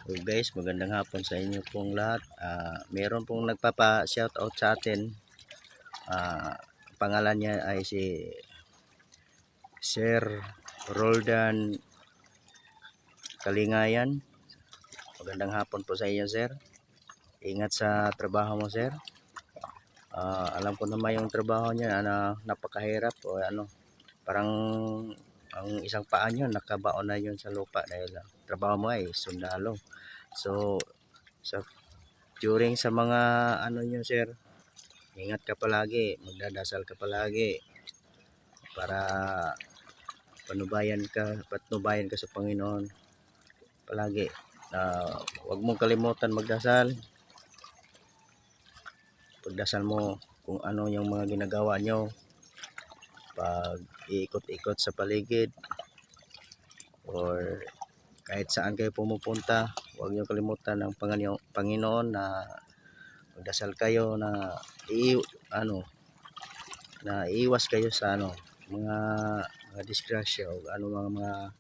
So guys, magandang hapon sa inyo pong lahat. Meron pong nagpapa-shoutout sa atin. Pangalan niya ay si Sir Roldan Kalingayan. Magandang hapon po sa inyo, sir. Ingat sa trabaho mo, sir. Alam ko naman yung trabaho niya na napakahirap o parang ang isang paa niyo nakabaon na yun sa lupa dahil trabaho mo ay sundalo. So during sa mga niyo, sir, ingat ka palagi, magdadasal ka palagi para patnubayan ka sa Panginoon palagi. Huwag mong kalimutan magdasal. Pagdasal mo kung ano yung mga ginagawa nyo, pag iikot-ikot sa paligid or kahit saan kayo pumupunta, huwag nyo kalimutan ang Panginoon na magdasal kayo na iiwas kayo sa mga disgrasya o mga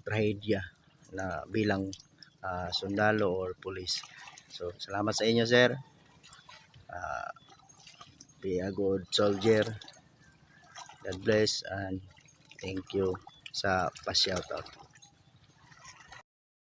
trahedya na bilang sundalo or pulis. So salamat sa inyo, sir. Be a good soldier. God bless and thank you sa pa-shoutout.